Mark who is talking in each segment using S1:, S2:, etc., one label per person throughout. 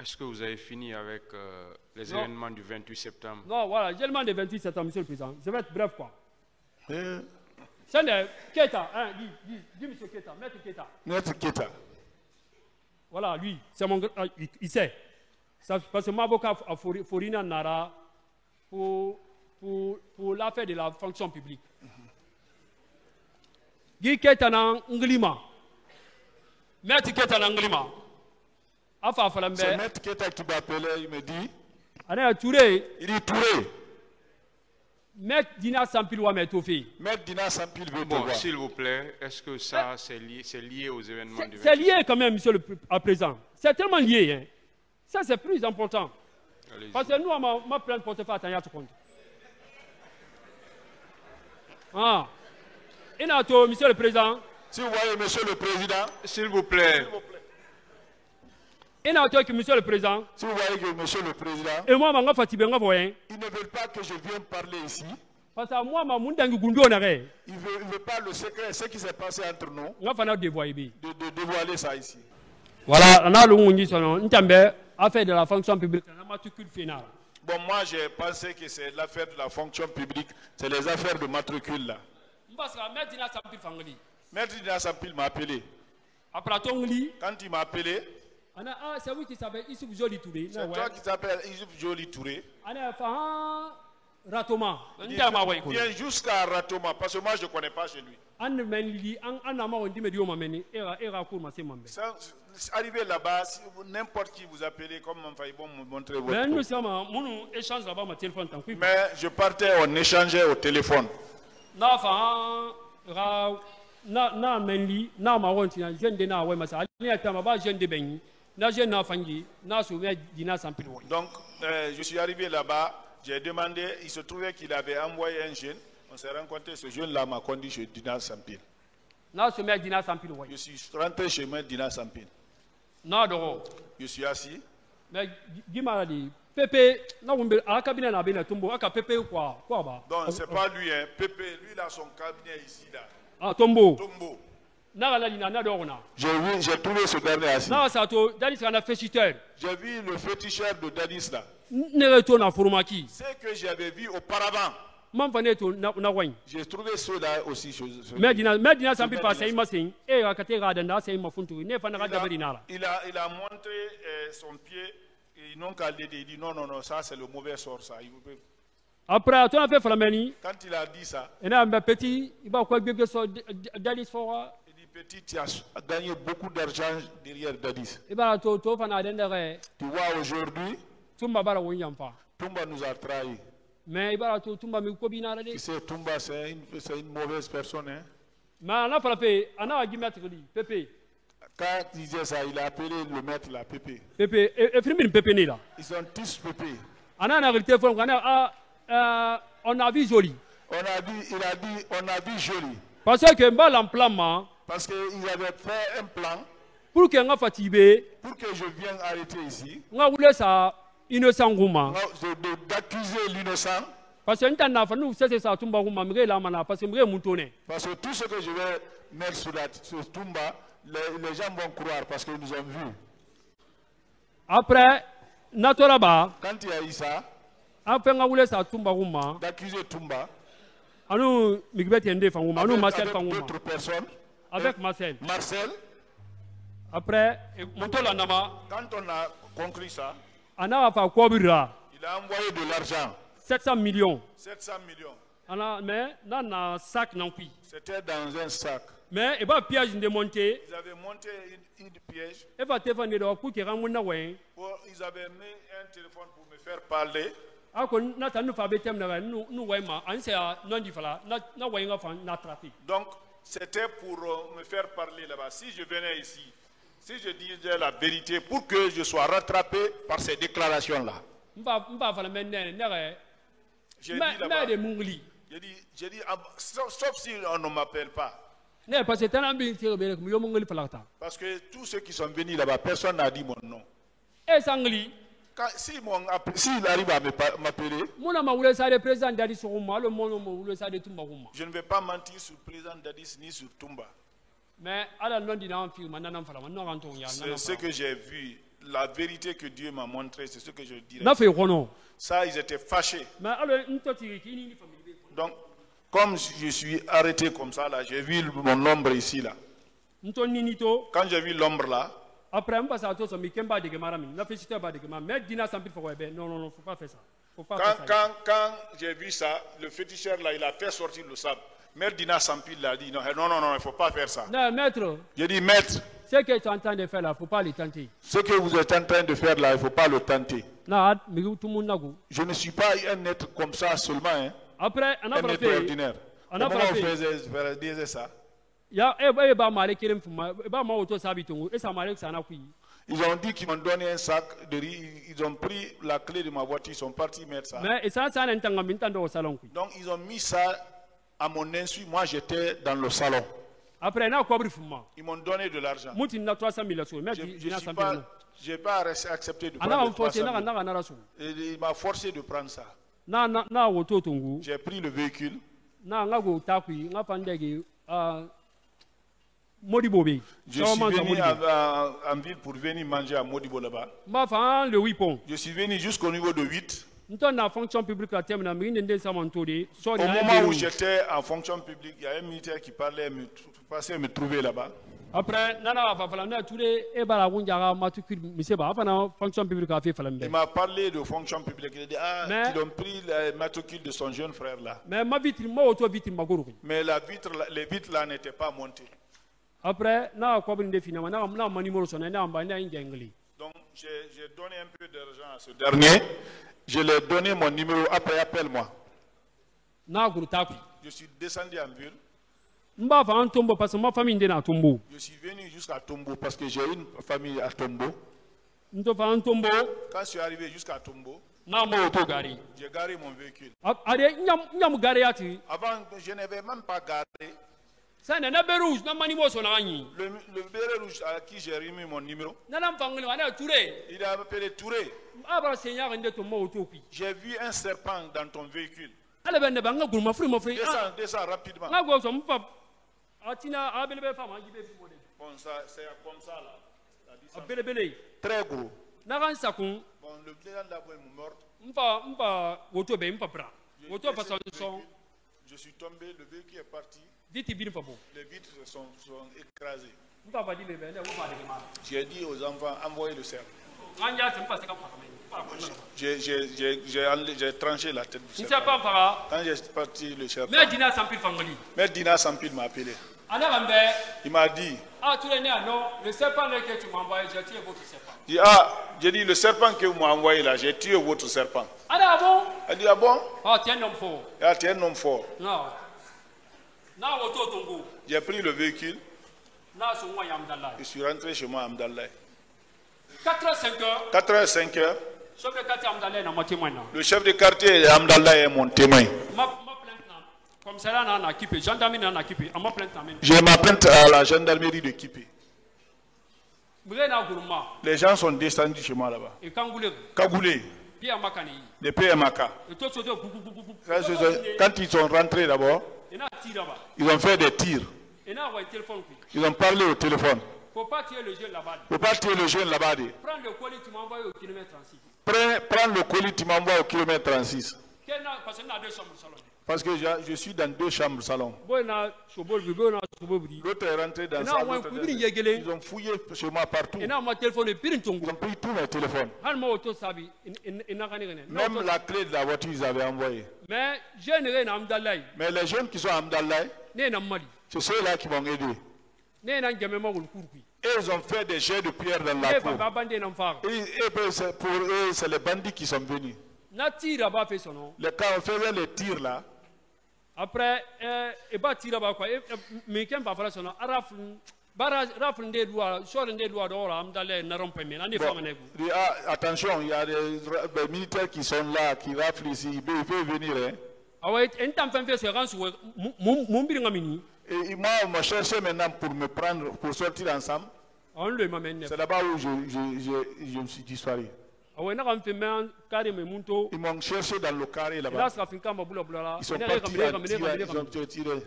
S1: Est-ce que vous avez fini avec les événements du 28 septembre?
S2: Non, voilà, j'ai le mandat du 28 septembre, Monsieur le Président. Je vais être bref, quoi.
S3: Eh,
S2: Keita, hein, dis Monsieur Keita, Maître Keita.
S3: Maître Keita.
S2: Voilà, lui, c'est mon il sait. Ça, parce que mon avocat a Forina Nara pour l'affaire de la fonction publique. Guy Keita na Nglima. Maître Keita na Nglima.
S3: C'est Maître Keita qui m'a appelé, il me dit.
S2: Il
S3: dit Touré.
S2: Maître Dina Sampilwa Metofi.
S3: Maître Dina Sampil veut te
S1: Bon,
S3: voir.
S1: s'il vous plaît, est-ce que ça c'est lié aux événements du 28
S2: C'est lié quand même, Monsieur le Président. C'est tellement lié. Hein. Ça, c'est plus important. Parce que nous, on m'a plein de portefeuille à Tanya compte. Ah. Et notre Monsieur le Président.
S3: Si vous voyez, Monsieur le Président.
S1: S'il vous plaît.
S2: Et notre Monsieur le Président.
S3: Si vous voyez que Monsieur le Président.
S2: Et moi, je
S3: ils ne veulent pas que je vienne parler ici.
S2: Parce que moi, il
S3: ne veut pas le secret, ce qui s'est passé entre nous.
S2: De
S3: dévoiler ça ici.
S2: Voilà, on a le affaire de la fonction publique.
S3: Bon, moi, j'ai pensé que c'est l'affaire de la fonction publique. C'est les affaires de matricule là. Maître Dina Sampil m'a appelé. Quand il m'a appelé,
S2: c'est vous qui s'appelle Issouf Joli Touré.
S3: C'est toi qui t'appelles Issouf Joli Touré.
S2: Ratoma.
S3: Viens jusqu'à Ratoma, parce que moi je ne connais pas chez lui. Arrivé là-bas, n'importe qui vous appelez, comme ils vont me montrer votre
S2: échange là-bas, mon téléphone.
S3: Mais je partais, on échangeait au téléphone. Donc, je suis arrivé là-bas, j'ai demandé, il se trouvait qu'il avait envoyé un jeune. On s'est rencontré, ce jeune-là m'a conduit chez Dina Sampil. Je suis rentré chez moi, Dina Sampil. Je suis assis.
S2: Donc,
S3: c'est pas lui, hein. Pépé, lui, il a son cabinet ici, là.
S2: Ah, Tombo.
S3: J'ai trouvé ce dernier assis.
S2: J'ai
S3: vu le féticheur de Dadis là.
S2: Ce
S3: que j'avais vu auparavant. J'ai trouvé cela aussi chez eux. Il a montré son pied. Ils n'ont qu'à le dire. Il dit non, ça c'est le mauvais sort. Ça.
S2: Après,
S3: quand il a dit ça, il dit petit, tu as gagné beaucoup d'argent derrière Dadis. Tu vois, aujourd'hui, Toumba nous a trahis.
S2: Mais
S3: tu sais, Toumba, c'est une mauvaise personne. Hein? Quand il disait ça, il a appelé le maître là, Pépé. Ils sont tous Pépé.
S2: On a vu joli.
S3: Il a dit, on a vu joli.
S2: Parce que
S3: qu'ils avaient fait un plan
S2: pour que
S3: je vienne arrêter ici. D'accuser l'innocent.
S2: Parce que
S3: tout ce que je vais mettre sur Toumba, les gens vont croire parce qu'ils nous ont vus.
S2: Après,
S3: quand il y a eu ça, d'accuser Toumba, avec d'autres personnes,
S2: avec Marcel.
S3: Après, quand on a conclu ça, il a envoyé de l'argent.
S2: 700 millions.
S3: 700 millions.
S2: C'était
S3: dans un sac.
S2: Mais il va piège de monter.
S3: Ils avaient monté une piège.
S2: Ils avaient mis un
S3: téléphone pour me faire parler. Donc, c'était pour me faire parler là-bas. Si je venais ici, si je disais la vérité, pour que je sois rattrapé par ces déclarations-là. J'ai dit là-bas, j'ai dit, sauf si on ne m'appelle pas. Parce que tous ceux qui sont venus là-bas, personne n'a dit mon nom. S'il arrive à m'appeler, je ne vais pas mentir sur le président Dadis ni sur Toumba. C'est ce que j'ai vu la vérité que Dieu m'a montrée, c'est ce que je dirais. Ça, ils étaient fâchés. Donc, comme je suis arrêté comme ça, là, j'ai vu mon ombre ici, là. Quand j'ai vu l'ombre là,
S2: après, quand
S3: j'ai vu ça, le féticheur là, il a fait sortir le sable. Maître Dina Sampil l'a dit, non, il ne faut pas faire ça.
S2: Non, maître.
S3: J'ai dit, maître.
S2: Ce que tu es en train de faire là, il ne faut pas le tenter.
S3: Ce que vous êtes en train de faire là, il ne faut pas le tenter. Je ne suis pas un être comme ça seulement, hein. Après, un être ordinaire. Comment on faisait ça? Ils ont dit qu'ils m'ont donné un sac de riz, ils ont pris la clé de ma voiture, ils sont partis mettre ça. Donc ils ont mis ça à mon insu, moi j'étais dans le salon. Après, ils m'ont donné de l'argent. Je n'ai pas accepté de prendre 300 000. Il m'a forcé de prendre ça. J'ai pris le véhicule. Je suis venu en ville pour venir manger à Modibo là-bas. Je suis venu jusqu'au niveau de 8. Au moment où j'étais en fonction publique, il y a un militaire qui parlait, passait me trouver là-bas. Après, il m'a parlé de fonction publique. Il a dit, ils ont pris le matricule de son jeune frère là. Mais les vitres là n'étaient pas montées. Après, donc j'ai donné un peu d'argent à ce dernier. Je lui ai donné mon numéro. Après, appelle-moi. Je suis descendu en ville. Je suis venu jusqu'à Tombo parce que j'ai une famille à Tombo. Quand je suis arrivé jusqu'à Tombo, j'ai garé mon véhicule. Avant, je n'avais même pas garé. Le béret rouge à qui j'ai remis mon numéro, il a appelé Touré. J'ai vu un serpent dans ton véhicule. Descends rapidement. Bon, ça, c'est comme ça là. Très gros. Bon, le président d'abord est mort. Je suis tombé, le véhicule est parti. Les vitres sont écrasées. J'ai dit aux enfants, envoyez le serpent. J'ai tranché la tête du serpent. Quand j'ai parti le serpent, Maître Dina Sampil m'a appelé. Il m'a dit, le serpent que tu m'as envoyé, j'ai tué votre serpent. J'ai dit, le serpent que vous m'avez envoyé là, j'ai tué votre serpent. Elle dit, ah bon? Tu es un homme fort. Tu es un homme fort. J'ai pris le véhicule. Je suis rentré chez moi à Amdallah. 4h-5h. Le chef de quartier Amdallah est mon témoin. J'ai ma plainte à la gendarmerie de Kipé. Les gens sont descendus chez moi là-bas. Kagoulé. Les PMAK. Quand ils sont rentrés d'abord, ils ont fait des tirs. Ils ont parlé au téléphone. Il ne faut pas tuer le jeune là-bas. Prends le colis, tu m'envoies au kilomètre 36. Prends le colis, tu m'envoies au kilomètre 36. Parce que je suis dans 2 chambres salon. L'autre est rentré dans sa chambre. Ils ont fouillé chez moi partout. Ils ont pris tous mes téléphones. Même la clé de la voiture, ils avaient envoyé. Mais les jeunes qui sont à Amdallah, c'est ceux-là qui m'ont aidé. Et ils ont fait des jets de pierre dans la cour. Et pour eux, c'est les bandits qui sont venus. Quand on faisait les tirs là, après, attention, il y a des militaires qui sont là, qui raflent ici, ils peuvent venir. Et moi, on m'a cherché maintenant pour me prendre, pour sortir ensemble. C'est là-bas où je me suis disparu. Ils m'ont cherché dans le carré là-bas. Ils sont partis, ils ont tiré.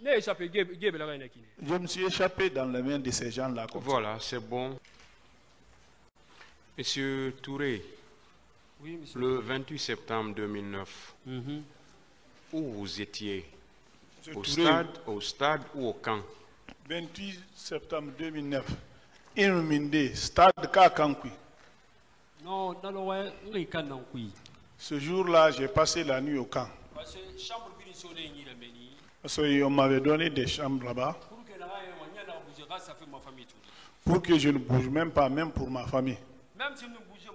S3: Je me suis échappé dans les mains de ces gens-là.
S1: Voilà, c'est bon. Monsieur Touré,
S2: oui, monsieur.
S1: Le 28 septembre 2009, où vous étiez? Au stade ou au camp?
S3: 28 septembre 2009, Inuminde, stade Kakankui.
S2: Non,
S3: ce jour-là, j'ai passé la nuit au camp. Parce qu'on m'avait donné des chambres là-bas. Pour que je ne bouge même pas, même pour ma famille.
S2: Même si nous bougeons,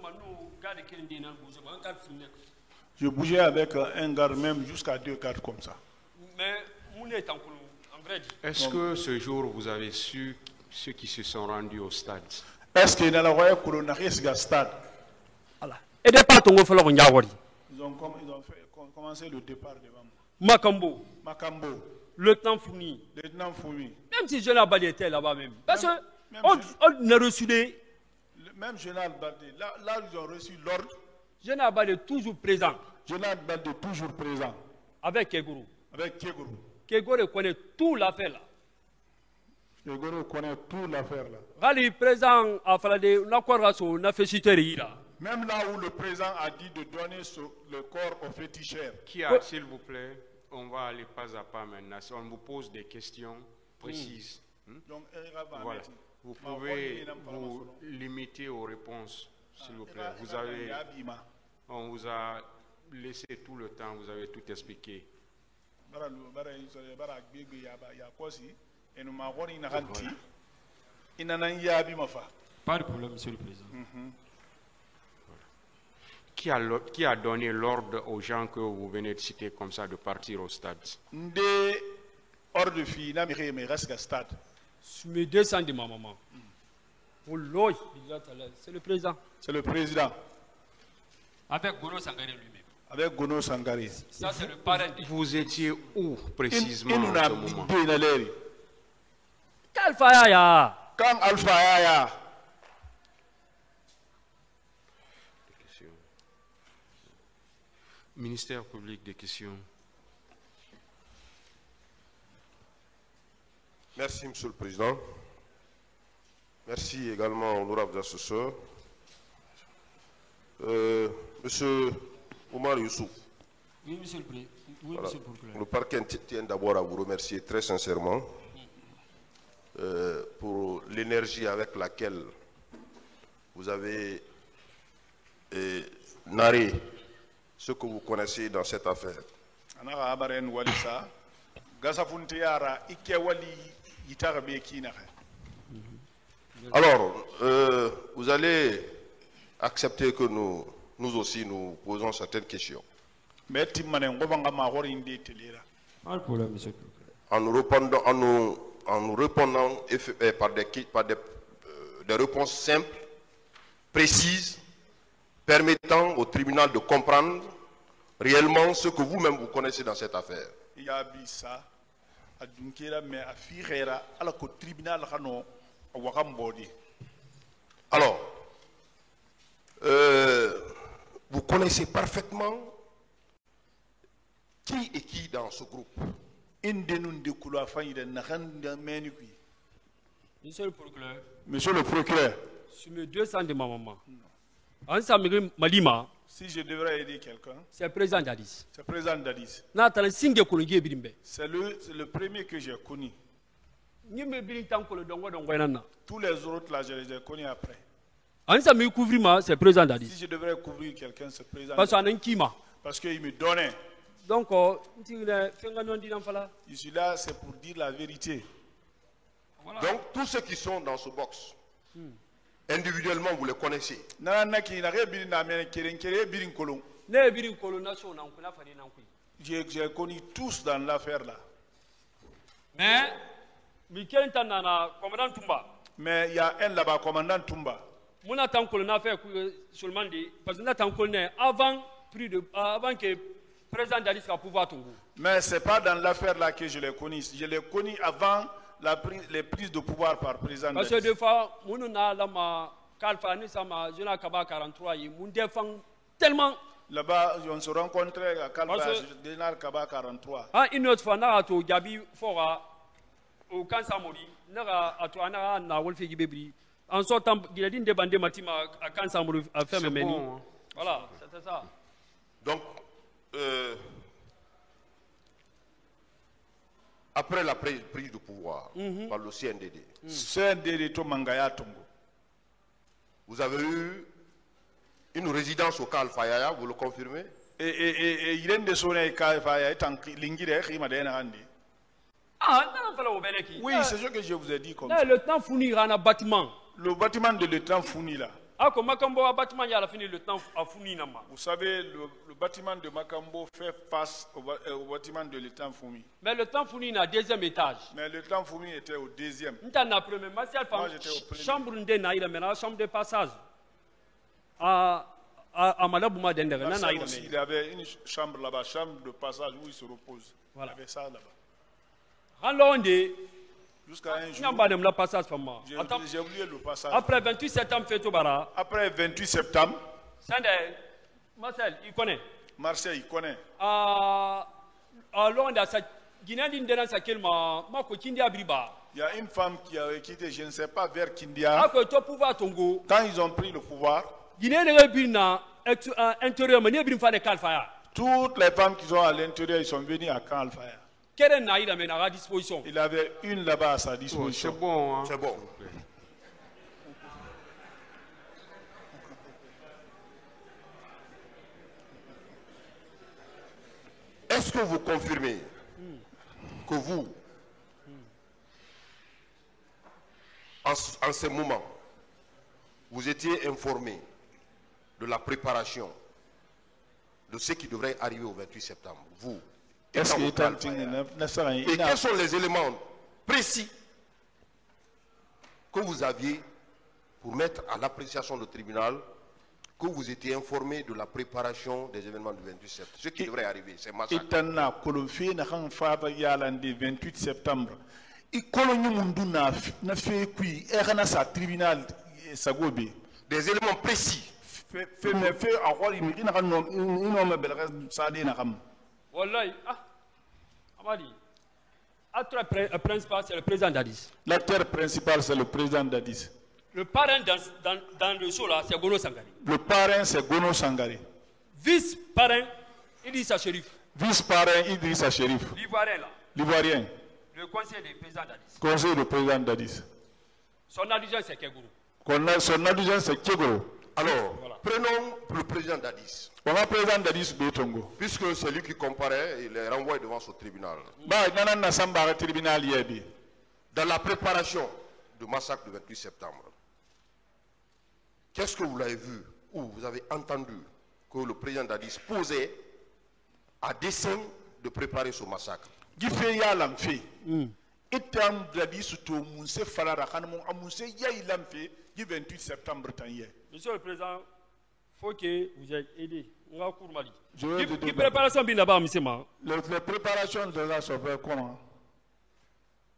S3: je bougeais avec un garde, même jusqu'à 2 gardes comme ça.
S2: Mais
S1: est-ce que ce jour vous avez su ceux qui se sont rendus au stade?
S3: Est-ce qu'il y a un stade?
S2: Et de pas ton
S3: ils ont commencé le départ devant moi. Makambo.
S2: Lieutenant Foumi. Même si je n'ai pas été là-bas même. Parce qu'on a reçu des...
S3: Même Général Baldé, là ils ont reçu l'ordre.
S2: Général Baldé toujours présent.
S3: Général Baldé toujours présent.
S2: Avec Kegourou.
S3: Avec Kegourou.
S2: Kegourou connaît toute l'affaire là.
S3: Kegourou connaît toute l'affaire là.
S2: Rali présent a fallu na féticheur là.
S3: Même là où le président a dit de donner le corps aux féticheurs.
S1: Qui a, s'il vous plaît, on va aller pas à pas maintenant. On vous pose des questions précises.
S3: Donc,
S1: voilà. Vous pouvez vous limiter aux réponses, s'il vous plaît. On vous a laissé tout le temps, vous avez tout expliqué.
S2: Pas de problème, monsieur le président.
S1: Qui a donné l'ordre aux gens que vous venez de citer comme ça de partir au stade?
S2: Je me descends de ma maman. C'est le président.
S3: C'est le président.
S2: Avec Gono Sangare lui-même.
S3: Avec Gono Sangare.
S2: Ça, c'est le parrain.
S1: Vous étiez où précisément en ce moment?
S3: Quand Alpha Yaya.
S1: Ministère public des questions.
S4: Merci, Monsieur le Président. Merci également, honorables assesseurs. Monsieur Omar Youssouf.
S2: Oui, Monsieur le Président. Oui,
S4: voilà.
S2: Monsieur le Procureur.
S4: Le parquet tient d'abord à vous remercier très sincèrement pour l'énergie avec laquelle vous avez narré ce que vous connaissez dans cette affaire. Alors, vous allez accepter que nous aussi nous posons certaines questions.
S3: Pas
S2: de problème, monsieur le
S4: Procureur. En nous répondant par des réponses simples, précises, permettant au tribunal de comprendre réellement ce que vous-même vous connaissez dans cette affaire. Alors, vous connaissez parfaitement qui est qui dans ce groupe.
S2: Monsieur le Procureur.
S3: Monsieur le Procureur.
S2: Sur mes 200 de ma maman. Malima.
S3: Si je devrais aider quelqu'un,
S2: c'est le président Dadis.
S3: C'est le président Dadis.
S2: C'est
S3: le premier que j'ai connu. Tous les autres là, je les ai connus après.
S2: C'est le président Dadis.
S3: Si je devrais couvrir quelqu'un, c'est le président
S2: Dadis.
S3: Parce qu'il me donnait.
S2: Donc,
S3: je suis là, c'est pour dire la vérité.
S4: Voilà. Donc, tous ceux qui sont dans ce box, individuellement, vous les connaissez.
S3: J'ai connu tous dans l'affaire là.
S2: Mais
S3: il y a un là-bas, commandant Toumba.
S2: Avant que le président Dadis soit pouvoir tout.
S3: Mais ce n'est pas dans l'affaire là que je l'ai connu. Je l'ai connu avant les prises de pouvoir par le président Dadis.
S2: Parce que des fois, je n'ai pas 43, je défends tellement
S3: Là-bas, on se rencontrait à Kalfaya, Dinar Kaba 43.
S2: Ah, une autre fois, n'a to Gabi Fora au Kansamori, n'a à toi, n'a Wolfi Gibébri. En sortant, il a dit de bander Matima à Kansamori à faire mes menus. Voilà, c'était ça.
S4: Donc, après la prise de pouvoir par le CNDD, vous avez eu une résidence au Kalfaya, vous le confirmez?
S3: Oui, c'est ce que je vous ai dit. Comme
S2: ça. Le temps fournira un bâtiment.
S3: Le bâtiment de l'État fourni là.
S2: Vous
S3: savez, le bâtiment de Makambo fait face au bâtiment de l'État fourni.
S2: Mais le temps fourni est au deuxième étage.
S3: Mais le temps fourni était au deuxième.
S2: Moi, j'étais au premier. Chambre de passage. À Malabouma Dendere.
S3: Il y avait une chambre là-bas, chambre de passage où il se repose. Voilà. Il y avait ça là-bas. Jusqu'à un jour, j'ai oublié le passage.
S2: Après 28 septembre,
S3: après 28 septembre,
S2: Marcel, il connaît.
S3: Marcel, il connaît.
S2: Il
S3: y a une femme qui a quitté, je ne sais pas vers Kindia. Quand ils ont pris le pouvoir, toutes les femmes qui sont à l'intérieur, ils sont venues à Kalfaya. Il avait une là-bas à sa disposition.
S1: C'est bon, hein?
S4: C'est bon. Est-ce que vous confirmez que vous, en ce moment, vous étiez informé de la préparation de ce qui devrait arriver au 28 septembre, vous? Et quels sont les éléments précis que vous aviez pour mettre à l'appréciation du tribunal que vous étiez informé de la préparation des événements du 28 septembre, ce qui devrait arriver, c'est massacre.
S3: 28 septembre.
S4: Des éléments précis.
S2: Wallahi, l'acteur principal, c'est le président Dadis.
S3: L'acteur principal, c'est le président Dadis.
S2: Le parrain dans le show là, c'est Gono Sangari.
S3: Le parrain, c'est Gono Sangari.
S2: Vice-parrain, Idrissa Chérif.
S3: Vice-parrain, Idrissa Chérif.
S2: L'Ivoirien là.
S3: L'Ivoirien.
S2: Le conseil du président Dadis.
S3: Conseil du président Dadis.
S2: Son adjoint, c'est Kegoro.
S3: Son adjoint, c'est Kegoro.
S4: Alors, voilà. Prenons le président Dadis.
S3: Puisque
S4: c'est lui qui comparait, il est renvoyé devant ce tribunal. Dans la préparation du massacre du 28 septembre, qu'est-ce que vous l'avez vu ou vous avez entendu que le président Dadis posait à dessein de préparer ce massacre?
S2: Monsieur le Président, il faut que vous ayez aidé. Qui préparation bien là-bas, monsieur Ma?
S3: Les préparations de là se fait comment?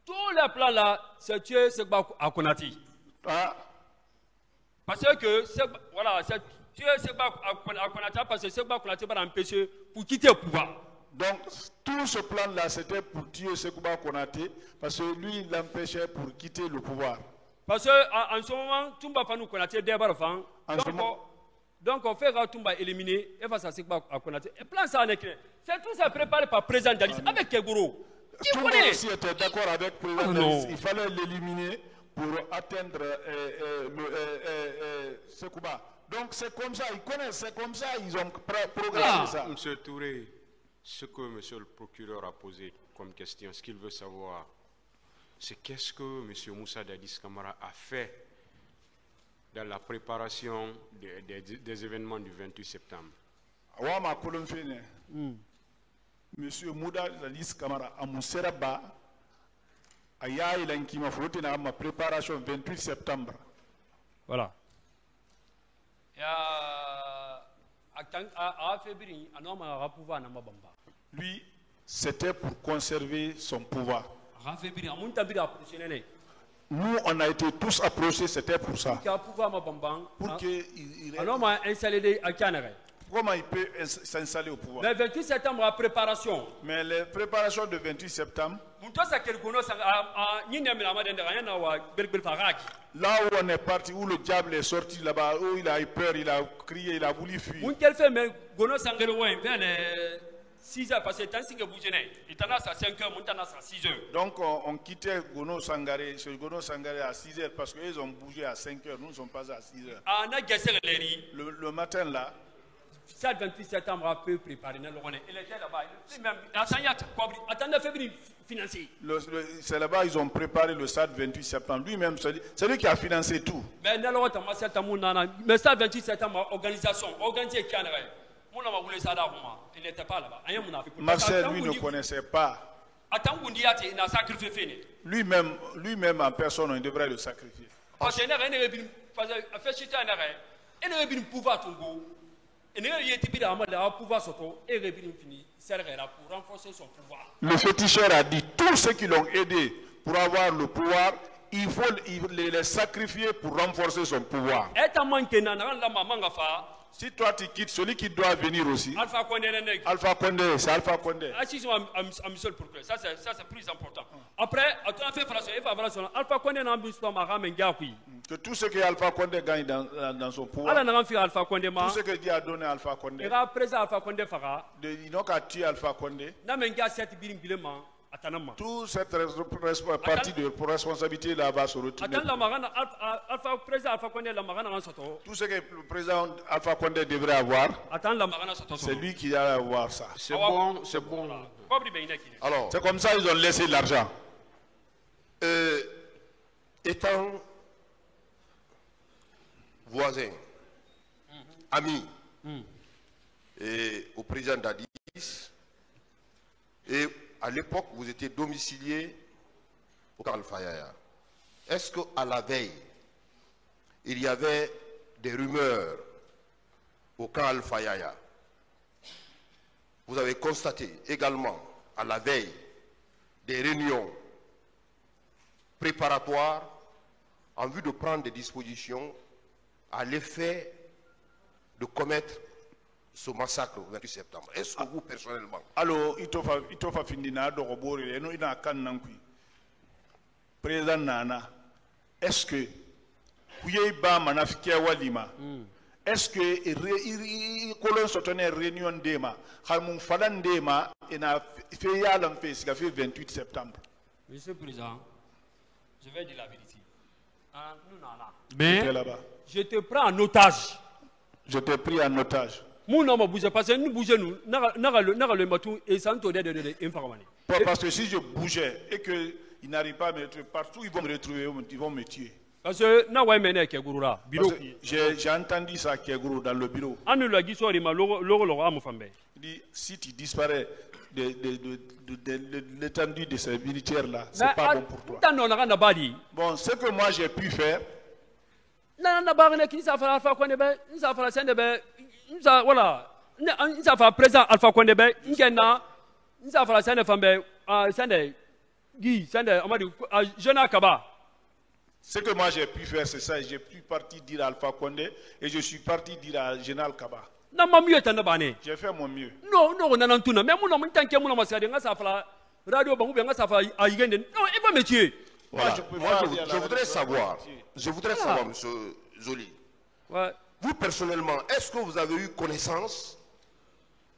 S2: Tous les plans là, c'est tuer Sekba à Konati. Parce que, voilà, c'est tuer Sekba à Konati parce que Sekba Konati va l'empêcher pour quitter le pouvoir.
S3: Donc, tout ce plan-là, c'était pour tuer Sekba Konati parce que lui, il l'empêchait pour quitter le pouvoir.
S2: Parce qu'en ce moment, Toumba Fanou Konati est débarrassé. Donc, on fait Toumba éliminer et face à Sekba Konati. Et plan ça en écrit. C'est tout ça préparé par le président Dadis avec Kegoro.
S3: Tout le monde aussi était d'accord avec le président Dadis. Il fallait l'éliminer pour atteindre Sekouba. Donc c'est comme ça, ils connaissent, c'est comme ça, ils ont programmé ça.
S1: Monsieur Touré, ce que monsieur le procureur a posé comme question, ce qu'il veut savoir, c'est qu'est-ce que monsieur Moussa Dadis Camara a fait dans la préparation des événements du 28 septembre.
S3: Monsieur Moussa Dadis Camara a Mousseraba a ma préparation 28 septembre.
S2: Voilà.
S3: Lui, c'était pour conserver son pouvoir. Nous, on a été tous approchés, c'était pour ça. Comment il peut s'installer au pouvoir?
S2: Le 28 septembre, la préparation.
S3: Mais les préparations de 28 septembre, là où on est parti, où le diable est sorti là-bas, où il a eu peur, il a crié, il a voulu fuir.
S2: 6 heures, parce que tant que bouger, il t'en a à 5 heures, il t'en a à 6 heures.
S3: Donc on quittait Gono Sangaré, à 6 heures parce qu'ils ont bougé à 5 heures, nous ne sommes pas à 6 heures. Le matin là,
S2: ça, 28 septembre, on peut préparer. Il était là-bas. Attendez, financier.
S3: C'est là-bas ils ont préparé le stade 28 septembre. Lui-même, c'est lui qui a financé tout.
S2: Mais ça, 28 septembre, organisation, organisé Canada. Il n'était pas là-bas.
S3: Marcel, lui, ne connaissait pas. Lui-même en personne, il devrait le sacrifier.
S2: Parce qu'il
S3: le féticheur a dit tous ceux qui l'ont aidé pour avoir le pouvoir, il faut les sacrifier pour renforcer son pouvoir. Si toi tu quittes, celui qui doit venir aussi. Alpha Condé, c'est Alpha Condé.
S2: Ça c'est plus important. Après, Alpha Condé que
S3: tout ce que Alpha Condé gagne dans son pouvoir, tout ce que Dieu a donné à Alpha Condé, il n'a qu'à tuer Alpha Condé. Toute cette partie de responsabilité là-bas se retrouve. Tout ce que le président Alpha Condé devrait avoir, c'est lui qui va avoir ça.
S1: C'est bon, c'est bon.
S3: Alors, c'est comme ça qu'ils ont laissé l'argent.
S4: Étant voisin, ami, et au président Dadis, et à l'époque, vous étiez domicilié au camp Al-Fayaya. Est-ce qu'à la veille, il y avait des rumeurs au camp Al-Fayaya? Vous avez constaté également, à la veille, des réunions préparatoires en vue de prendre des dispositions à l'effet de commettre ce massacre au 28 septembre. Est-ce que vous, personnellement...
S3: Alors, il faut finir président Nana, est-ce que est-ce que il colon soutenu réunion d'Ema, Harmon Falan d'Ema, et n'a fait yalam fait, ce qu'a fait 28 septembre?
S2: Monsieur le Président, je vais dire la vérité. Mais je te prends en otage.
S3: Je t'ai pris en otage.
S2: Parce que nous bougeons,
S3: parce que si je bougeais et qu'ils n'arrivent pas à me retrouver partout, ils vont me retrouver, ils vont me tuer.
S2: Parce que
S3: j'ai entendu ça dans le bureau. Il dit, si tu disparais de l'étendue de ces militaires-là, c'est pas bon pour toi. Bon, ce que moi j'ai pu faire,
S2: voilà, président Alpha Condé,
S3: ce que moi j'ai pu faire, c'est ça. J'ai pu partir dire à Alpha Condé et je suis parti dire à Général Kaba. J'ai fait mon mieux.
S2: Non,
S4: voilà. Je voudrais savoir, monsieur Zoli, vous personnellement, est-ce que vous avez eu connaissance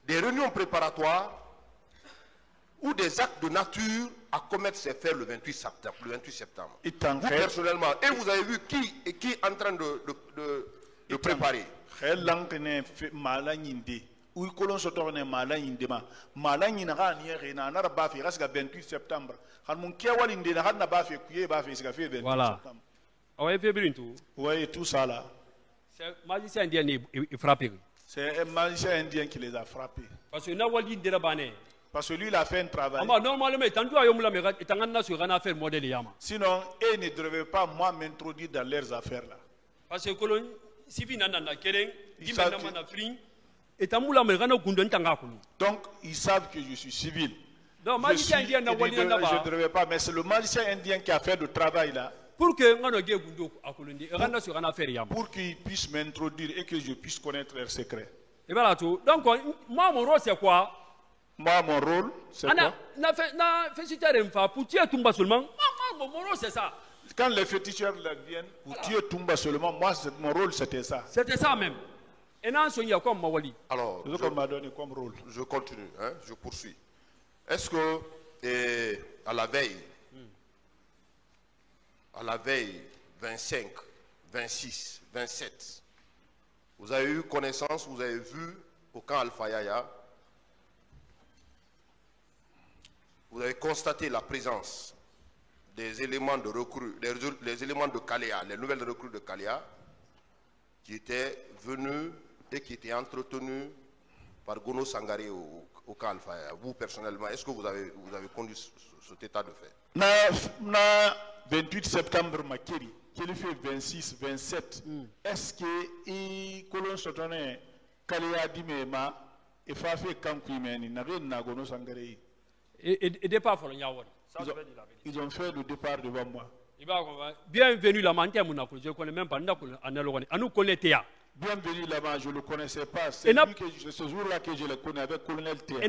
S4: des réunions préparatoires ou des actes de nature à commettre ces faits le 28 septembre? Vous personnellement, et vous avez vu qui est en train de préparer?
S2: Voilà.
S3: Oui, tout ça là.
S2: C'est un magicien indien qui est frappé.
S3: C'est un magicien indien qui les a frappés.
S2: Parce que
S3: parce que lui, il a fait un travail. Sinon, ils ne devraient pas moi m'introduire dans leurs affaires là.
S2: Parce que
S3: donc, ils savent que je suis civil.
S2: Donc, magicien indien
S3: je ne devrais pas, mais c'est le magicien indien qui a fait le travail là.
S2: Pour qu'il
S3: puisse m'introduire et que je puisse connaître leurs secrets.
S2: Et voilà tout. Donc, moi, mon rôle, c'est quoi?
S3: Moi, mon rôle, c'est quoi?
S2: Pour tuer Toumba seulement. Mon rôle, c'est ça.
S3: Quand les féticheurs viennent pour tuer Toumba seulement, moi, mon rôle, c'était ça.
S2: C'était ça même. Et non, il y a comme Mawali.
S4: Alors,
S3: ce qu'on m'a donné comme rôle.
S4: Je continue, hein, je poursuis. Est-ce que, à la veille 25, 26, 27, vous avez eu connaissance, vous avez vu au camp Alpha Yaya, vous avez constaté la présence des éléments de recrues, les éléments de Kalea, les nouvelles recrues de Kalea, qui étaient venus et qui étaient entretenus par Gono Sangaré au camp Alpha Yaya. Vous, personnellement, est-ce que vous avez conduit cet état de fait?
S3: Le 28 septembre, Makiri, qui fait 26, 27, est-ce que les colons sont en Kalea Dimema et Fafé Kankuimeni, n'avaient pas Gono Sangaré?
S2: Et départ,
S3: ils ont fait le départ devant moi.
S2: Bienvenue là-bas, je ne connais même pas.
S3: Bienvenue là-bas, je ne le connaissais pas. C'est ce jour-là que je le connais avec le colonel Théa.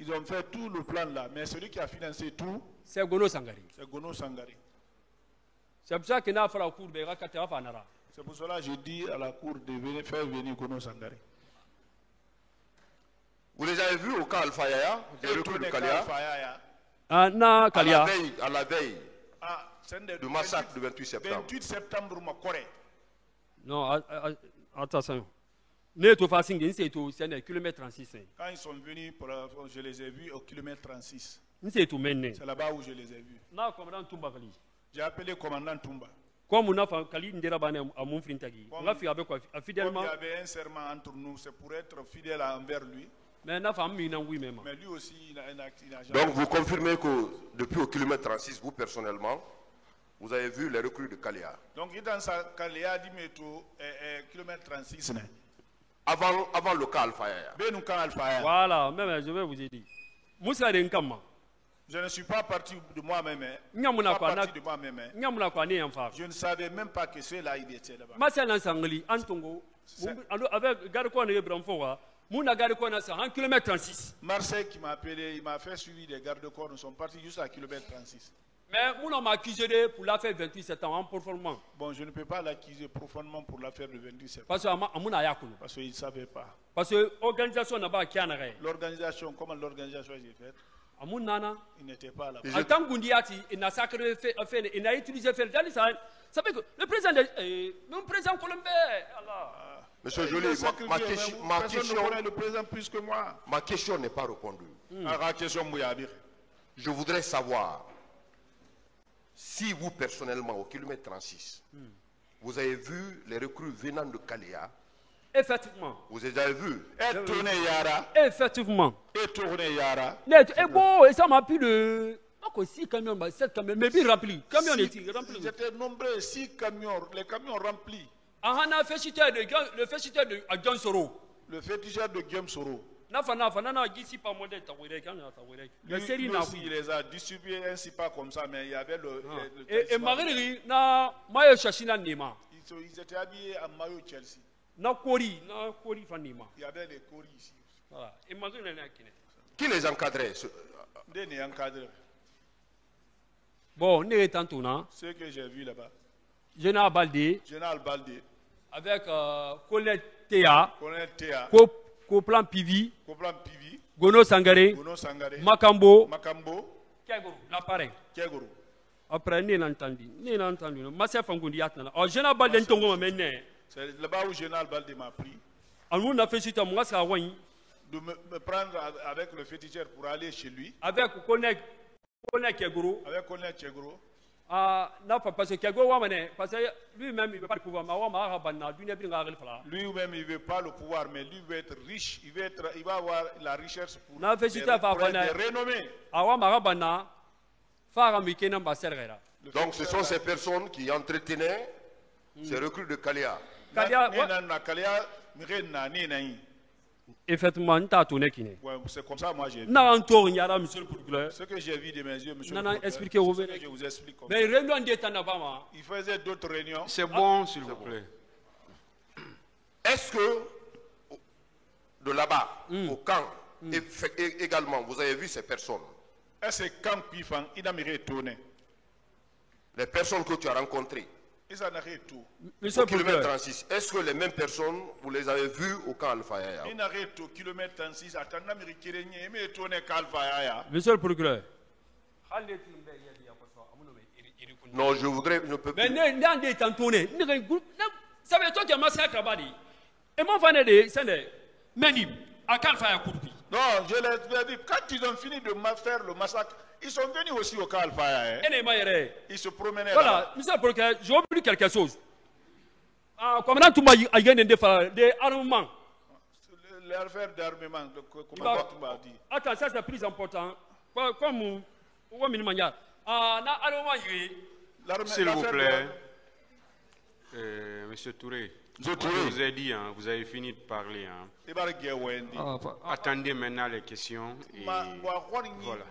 S3: Ils ont fait tout le plan là, mais celui qui a financé tout,
S2: c'est Gono Sangaré. C'est pour ça qu'il a fait la cour de Katera.
S3: C'est pour cela que je dis à la cour de faire venir Gono Sangaré.
S4: Vous les avez vus au camp Alpha Yaya, les recrues de Kalea?
S2: À
S4: la veille du massacre du 28 septembre.
S3: 28 septembre, ma Corée.
S2: Non, attention. C'est kilomètre 36.
S3: Quand ils sont venus, je les ai vus au kilomètre 36.
S2: C'est
S3: là-bas où je les ai vus. J'ai appelé le commandant Toumba.
S2: Comme il y avait
S3: un serment entre nous, c'est pour être fidèle envers lui.
S2: Mais
S3: lui aussi, il n'a jamais...
S4: Donc vous confirmez que depuis au kilomètre 36, vous personnellement, vous avez vu les recrues de Kalea?
S3: Donc il dans sa Kalea dit kilomètre 36.
S4: Avant le camp Alpha Yaya.
S2: Voilà, même je vais vous dire.
S3: Je ne suis pas parti de moi-même. Je ne savais même pas que ceux-là étaient là-bas. Marseille qui m'a appelé, il m'a fait suivi des gardes-corps, nous sommes partis juste à kilomètre 36.
S2: Mais on m'a accusé pour l'affaire 28 septembre en profondément.
S3: Bon, je ne peux pas l'accuser profondément pour l'affaire du 28 septembre. Parce qu'il ne savait pas.
S2: Parce que l'organisation n'a pas
S3: l'organisation, comment l'organisation est faite? Il n'était pas là.
S2: En tant il a utilisé ça fait que le président colombien.
S4: Monsieur Joly, ma question n'est pas répondue. Je voudrais savoir si vous personnellement au kilomètre 36, vous avez vu les recrues venant de Kalea.
S2: Effectivement.
S4: Vous les avez vus?
S2: Effectivement. Et ça m'a pris de... 6 camions, 7 camions, mais bien remplis.
S3: Ils étaient nombreux, 6 camions, les camions remplis.
S2: Le féticheur de Guillaume Soro.
S3: Le féticheur de Guillaume Soro.
S2: Lui
S3: aussi, il les a distribués ainsi pas comme ça, mais il y avait le...
S2: Et Marie,
S3: ils étaient habillés en maillot Chelsea.
S2: Il
S3: y avait des coris ici.
S2: Voilà.
S4: Qui les encadrait?
S2: Bon, on est en
S3: ce que j'ai vu là-bas.
S2: Général Baldé. Avec Colonel Théa. Coplan Pivi. Gono Sangaré. Makambo. L'appareil. Après, on a entendu. Massa Fangundi Atana. Général Baldé Tongo maintenant.
S3: C'est là-bas où Général Baldé m'a pris.
S2: On a fait suite à moi, ça
S3: de me prendre avec le féticheur pour aller chez lui.
S2: Avec Colonel Kegoro. Parce que Kegoro, parce que lui-même, il ne veut pas le pouvoir.
S3: Lui-même, il ne veut pas le pouvoir, mais lui veut être riche. Il va avoir la richesse pour
S2: des
S3: renommées.
S4: Donc ce sont ces personnes qui entretenaient ces recrues de Kalea.
S2: Effectivement,
S3: c'est comme ça moi j'ai vu.
S2: Ce
S3: que j'ai vu de mes yeux, monsieur
S2: le
S3: expliqué, je vous explique.
S2: Mais
S3: il faisait d'autres réunions.
S1: C'est bon, s'il vous plaît.
S4: est-ce que de là-bas, au camp, également, vous avez vu ces personnes?
S3: Est-ce que camp Pifang, il a mis tourné?
S4: Les personnes que tu as rencontrées
S2: Monsieur
S4: au kilomètre 36, est-ce que les mêmes personnes, vous les avez vues au camp Alpha Yaya?
S2: Monsieur le procureur.
S4: Non, je voudrais, je peux plus.
S2: Mais ça veut dire toi qui as massacré Kabadi. Et moi, je vais dire, Menim, à Kalfaya Kourbi.
S3: Non, je l'ai dit, quand ils ont fini de faire le massacre, ils sont venus aussi au camp Alpha. Ils se promenaient
S2: voilà,
S3: là.
S2: monsieur le procureur, j'ai oublié quelque chose. Commandant Toumba a gagné des armements.
S3: Les affaires d'armement,
S2: Attends, ça c'est plus important. Comme
S1: s'il vous plaît, monsieur Touré, je vous ai dit, hein, vous avez fini de parler. Hein. Attendez maintenant les questions. Et voilà.